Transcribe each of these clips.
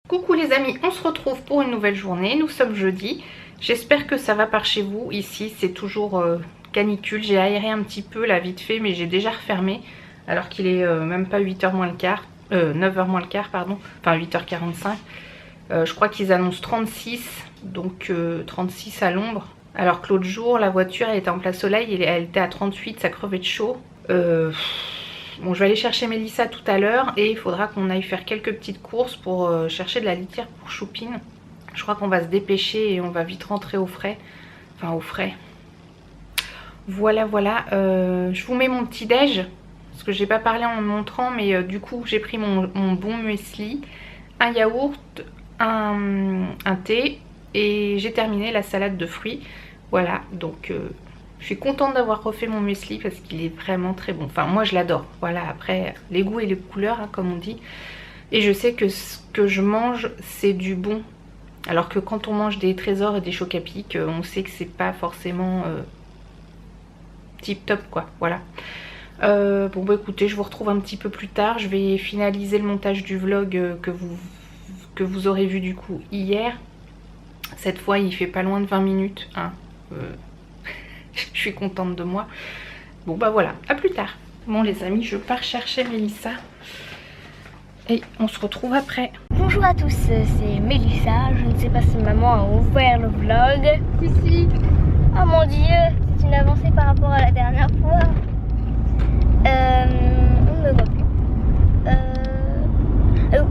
Coucou les amis, on se retrouve pour une nouvelle journée, nous sommes jeudi. J'espère que ça va par chez vous, ici c'est toujours canicule. J'ai aéré un petit peu là vite fait mais j'ai déjà refermé alors qu'il est même pas 8h moins le quart, 9h moins le quart pardon, enfin 8h45. Je crois qu'ils annoncent 36, donc 36 à l'ombre. Alors que l'autre jour la voiture elle était en plein soleil et elle était à 38, ça crevait de chaud. Bon, je vais aller chercher Mélissa tout à l'heure et il faudra qu'on aille faire quelques petites courses pour chercher de la litière pour Choupine. Je crois qu'on va se dépêcher et on va vite rentrer au frais. Enfin au frais. Voilà, voilà. Je vous mets mon petit déj. Parce que j'ai pas parlé en me montrant, mais du coup j'ai pris mon bon muesli, un yaourt, un thé et j'ai terminé la salade de fruits. Voilà, donc je suis contente d'avoir refait mon muesli parce qu'il est vraiment très bon. Enfin moi je l'adore. Voilà, après les goûts et les couleurs hein, comme on dit. Et je sais que ce que je mange c'est du bon. Alors que quand on mange des trésors et des chocs à pic, on sait que c'est pas forcément tip top quoi. Voilà. Bon bah écoutez, je vous retrouve un petit peu plus tard. Je vais finaliser le montage du vlog que vous aurez vu du coup hier. Cette fois il fait pas loin de 20 minutes hein. Je suis contente de moi. Bon bah voilà, à plus tard. Bon les amis, je pars chercher Mélissa et on se retrouve après. Bonjour à tous, c'est Mélissa. Je ne sais pas si maman a ouvert le vlog. Si. Oh mon dieu, c'est une avancée par rapport à la dernière fois. On ne me voit plus.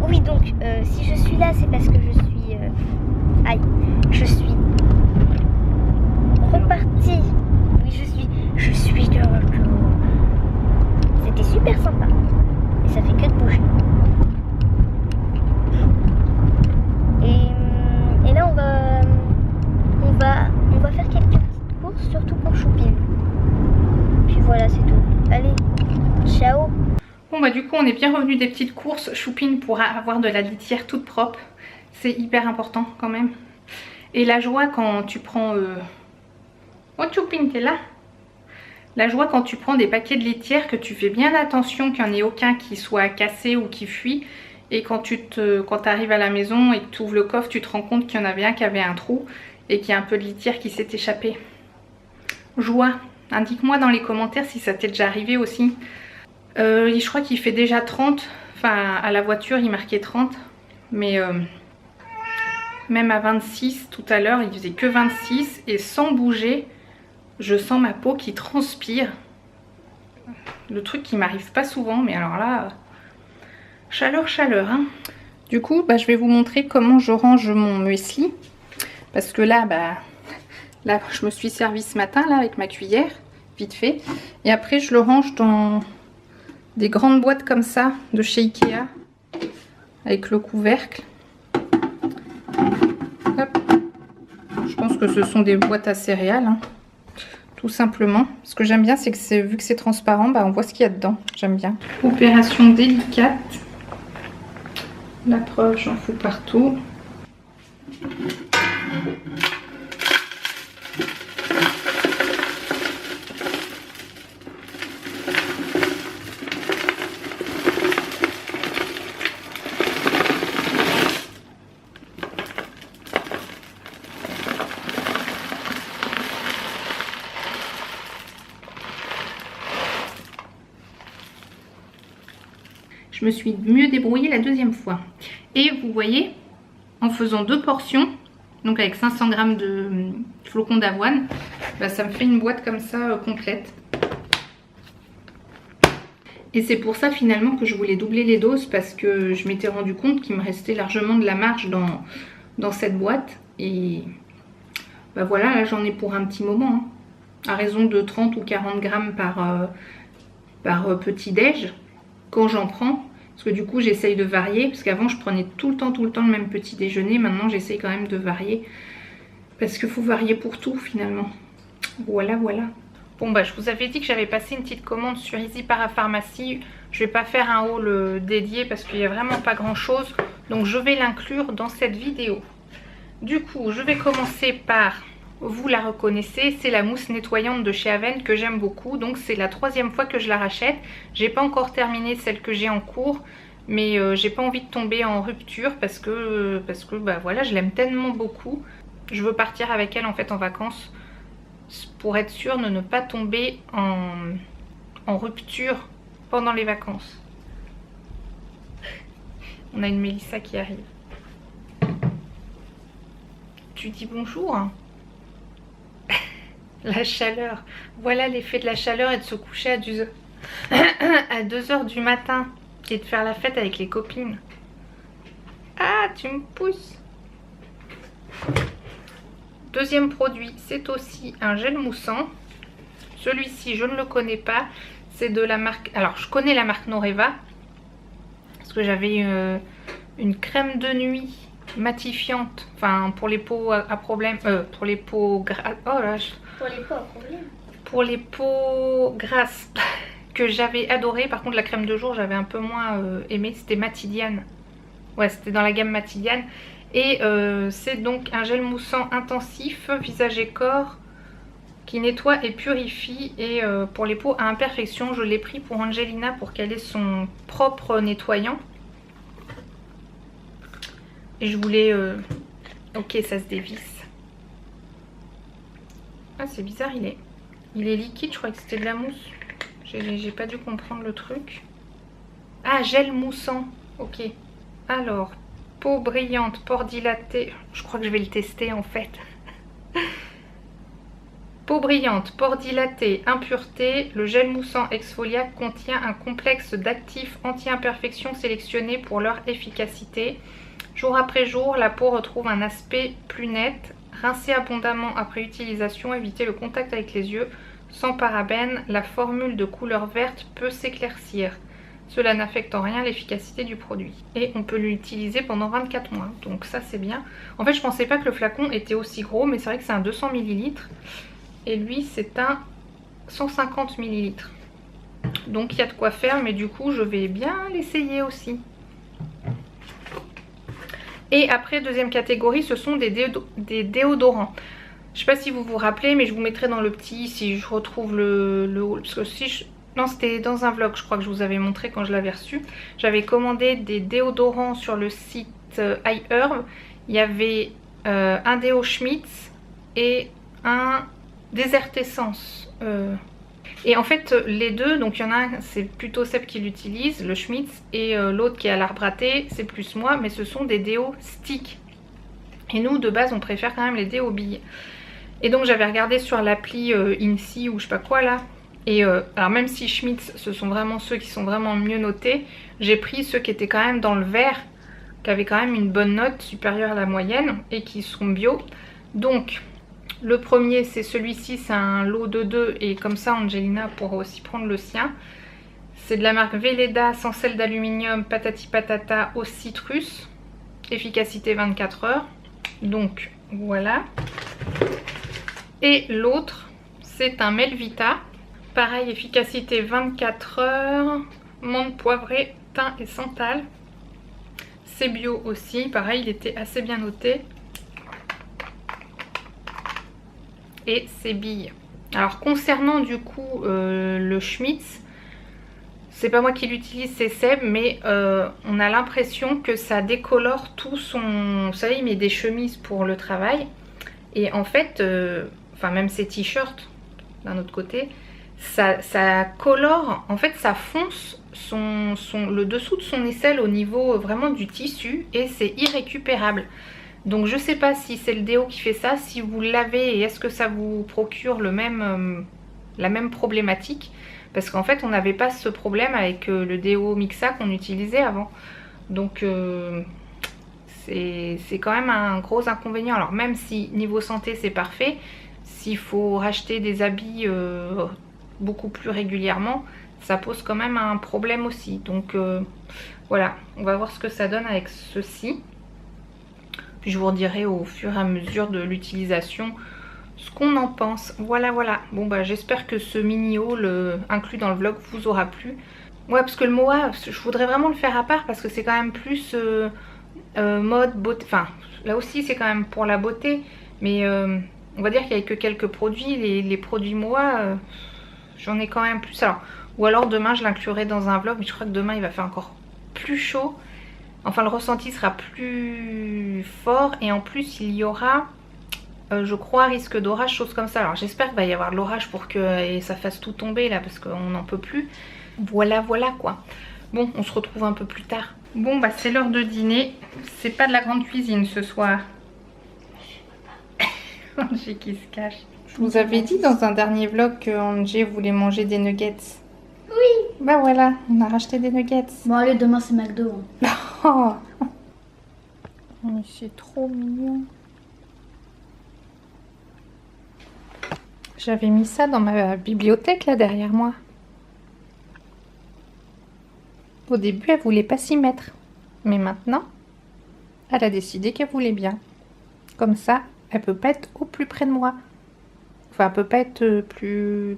Oui donc, si je suis là, c'est parce que je suis... je suis repartie. Oui, je suis de retour. C'était super sympa. Et ça fait que de bouger. Et là, on va faire quelques petites courses, surtout pour Choupine. Puis voilà, c'est tout. Allez, ciao. Bon bah du coup on est bien revenu des petites courses. Choupine pourra avoir de la litière toute propre. C'est hyper important quand même. Et la joie quand tu prends... Oh Choupine, t'es là? La joie quand tu prends des paquets de litière, que tu fais bien attention qu'il n'y en ait aucun qui soit cassé ou qui fuit. Et quand tu arrives à la maison et que tu ouvres le coffre, tu te rends compte qu'il y en avait un qui avait un trou et qu'il y a un peu de litière qui s'est échappé. Joie, indique-moi dans les commentaires si ça t'est déjà arrivé aussi. Je crois qu'il fait déjà 30, enfin à la voiture il marquait 30, mais même à 26 tout à l'heure il faisait que 26 et sans bouger je sens ma peau qui transpire. Le truc qui m'arrive pas souvent, mais alors là, chaleur hein. Du coup bah, je vais vous montrer comment je range mon muesli, parce que là là je me suis servi ce matin là avec ma cuillère, vite fait, et après je le range dans des grandes boîtes comme ça de chez Ikea avec le couvercle. Hop. Je pense que ce sont des boîtes à céréales hein, tout simplement. Ce que j'aime bien c'est que vu que c'est transparent, bah, on voit ce qu'il y a dedans. J'aime bien. Opération délicate. La preuve, j'en fous partout. Je me suis mieux débrouillée la deuxième fois. Et vous voyez, en faisant 2 portions, donc avec 500 g de flocons d'avoine, bah ça me fait une boîte comme ça complète. Et c'est pour ça finalement que je voulais doubler les doses, parce que je m'étais rendu compte qu'il me restait largement de la marge dans cette boîte. Et bah voilà, là j'en ai pour un petit moment, hein, à raison de 30 ou 40 grammes par petit déj, quand j'en prends. Parce que du coup j'essaye de varier, parce qu'avant je prenais tout le temps le même petit déjeuner. Maintenant j'essaye quand même de varier, parce qu'il faut varier pour tout finalement. Voilà. Bon bah je vous avais dit que j'avais passé une petite commande sur Easy Parapharmacie. Je vais pas faire un haul dédié parce qu'il n'y a vraiment pas grand chose, donc je vais l'inclure dans cette vidéo. Du coup je vais commencer par, vous la reconnaissez, c'est la mousse nettoyante de chez Aven que j'aime beaucoup. Donc c'est la 3e fois que je la rachète. J'ai pas encore terminé celle que j'ai en cours. Mais j'ai pas envie de tomber en rupture parce que bah voilà, je l'aime tellement beaucoup. Je veux partir avec elle en fait en vacances pour être sûre de ne pas tomber en rupture pendant les vacances. On a une Mélissa qui arrive. Tu dis bonjour. La chaleur. Voilà l'effet de la chaleur et de se coucher à 2h du matin et de faire la fête avec les copines. Ah, tu me pousses. Deuxième produit, c'est aussi un gel moussant. Celui-ci, je ne le connais pas. C'est de la marque... Alors, je connais la marque Noreva. Parce que j'avais une crème de nuit matifiante. Enfin, pour les peaux à problème. Pour les peaux grasses. Oh là, pour les peaux à problème. Pour les peaux grasses. Que j'avais adoré. Par contre, la crème de jour, j'avais un peu moins aimé. C'était Matidiane. Ouais, c'était dans la gamme Matidiane. Et c'est donc un gel moussant intensif, visage et corps, qui nettoie et purifie. Et pour les peaux à imperfection, je l'ai pris pour Angelina pour qu'elle ait son propre nettoyant. Et je voulais... Ok, ça se dévisse. Ah, c'est bizarre, il est liquide, je crois que c'était de la mousse. J'ai pas dû comprendre le truc. Ah, gel moussant. Ok. Alors... Peau brillante, pores dilatés. Je crois que je vais le tester en fait. Peau brillante, pores dilatés, impuretés. Le gel moussant exfoliant contient un complexe d'actifs anti-imperfection sélectionnés pour leur efficacité. Jour après jour, la peau retrouve un aspect plus net. Rincez abondamment après utilisation. Évitez le contact avec les yeux. Sans parabènes, la formule de couleur verte peut s'éclaircir. Cela n'affecte en rien l'efficacité du produit. Et on peut l'utiliser pendant 24 mois. Donc ça c'est bien. En fait je pensais pas que le flacon était aussi gros. Mais c'est vrai que c'est un 200 ml. Et lui c'est un 150 ml. Donc il y a de quoi faire. Mais du coup je vais bien l'essayer aussi. Et après deuxième catégorie ce sont des déodorants. Je sais pas si vous vous rappelez. Mais je vous mettrai dans le petit si je retrouve le haul. Parce que si je... Non, c'était dans un vlog, je crois que je vous avais montré quand je l'avais reçu. J'avais commandé des déodorants sur le site iHerb. Il y avait un déo Schmitz et un Desert Essence. Et en fait, les deux, donc il y en a un, c'est plutôt Seb qui l'utilise, le Schmitz, et l'autre qui est à l'arbre à thé, c'est plus moi, mais ce sont des déos sticks. Et nous, de base, on préfère quand même les déos billes. Et donc j'avais regardé sur l'appli INSI ou je sais pas quoi là. Et alors même si Schmitz, ce sont vraiment ceux qui sont vraiment mieux notés, j'ai pris ceux qui étaient quand même dans le vert, qui avaient quand même une bonne note supérieure à la moyenne et qui sont bio. Donc le premier c'est celui-ci, c'est un lot de 2 et comme ça Angelina pourra aussi prendre le sien. C'est de la marque Velleda sans sel d'aluminium, patati patata au citrus, efficacité 24 heures. Donc voilà. Et l'autre c'est un Melvita. Pareil, efficacité 24 heures, menthe poivrée, thym et santal. C'est bio aussi, pareil, il était assez bien noté. Et c'est billes. Alors concernant du coup le Schmitz, c'est pas moi qui l'utilise, c'est Seb, mais on a l'impression que ça décolore tout son... Vous savez, il met des chemises pour le travail. Et en fait, enfin même ses t-shirts d'un autre côté... Ça colore, en fait ça fonce le dessous de son aisselle au niveau vraiment du tissu et c'est irrécupérable. Donc je sais pas si c'est le déo qui fait ça, si vous l'avez et est-ce que ça vous procure la même problématique. Parce qu'en fait on n'avait pas ce problème avec le déo Mixa qu'on utilisait avant. Donc c'est quand même un gros inconvénient. Alors même si niveau santé c'est parfait, s'il faut racheter des habits... beaucoup plus régulièrement, ça pose quand même un problème aussi. Donc voilà, on va voir ce que ça donne avec ceci. Puis je vous redirai au fur et à mesure de l'utilisation ce qu'on en pense. Voilà, voilà. Bon bah j'espère que ce mini haul inclus dans le vlog vous aura plu. Ouais, parce que le Moa, je voudrais vraiment le faire à part parce que c'est quand même plus mode beauté. Enfin, là aussi c'est quand même pour la beauté, mais on va dire qu'il n'y a que quelques produits. Les produits Moa... j'en ai quand même plus. Alors, ou alors demain je l'inclurai dans un vlog, mais je crois que demain il va faire encore plus chaud. Enfin, le ressenti sera plus fort. Et en plus, il y aura, je crois, risque d'orage, chose comme ça. Alors j'espère qu'il va y avoir de l'orage pour que ça fasse tout tomber là, parce qu'on n'en peut plus. Voilà, voilà quoi. Bon, on se retrouve un peu plus tard. Bon, bah c'est l'heure de dîner. C'est pas de la grande cuisine ce soir. Angé qui se cache. Je vous avais dit dans un dernier vlog que Angé voulait manger des nuggets. Oui. Bah voilà, on a racheté des nuggets. Bon allez, demain c'est McDo. Oh, mais c'est trop mignon. J'avais mis ça dans ma bibliothèque là derrière moi. Au début, elle voulait pas s'y mettre. Mais maintenant, elle a décidé qu'elle voulait bien. Comme ça, elle peut pas être au plus près de moi. Enfin, elle peut pas être plus...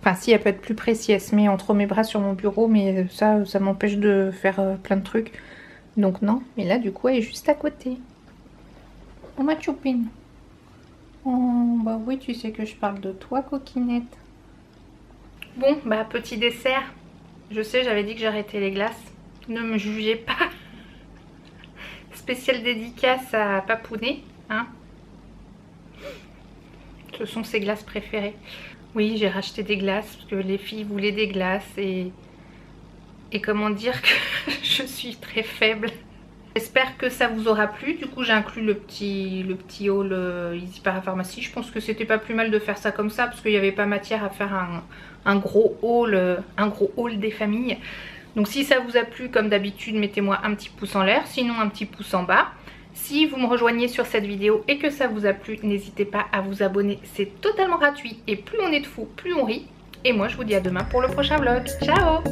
Enfin, si, elle peut être plus précise. Elle se met entre mes bras sur mon bureau, mais ça m'empêche de faire plein de trucs. Donc non. Mais là, du coup, elle est juste à côté. Oh, ma choupine. Oh, bah oui, tu sais que je parle de toi, coquinette. Bon, bah, petit dessert. Je sais, j'avais dit que j'arrêtais les glaces. Ne me jugez pas. Spéciale dédicace à Papounet. Hein. Ce sont ses glaces préférées. Oui, j'ai racheté des glaces parce que les filles voulaient des glaces. Et comment dire que je suis très faible. J'espère que ça vous aura plu. Du coup, j'ai inclus le petit haul Easy Parapharmacie. Je pense que c'était pas plus mal de faire ça comme ça parce qu'il n'y avait pas matière à faire un gros haul des familles. Donc si ça vous a plu, comme d'habitude, mettez-moi un petit pouce en l'air, sinon un petit pouce en bas. Si vous me rejoignez sur cette vidéo et que ça vous a plu, n'hésitez pas à vous abonner, c'est totalement gratuit et plus on est de fous, plus on rit. Et moi je vous dis à demain pour le prochain vlog. Ciao!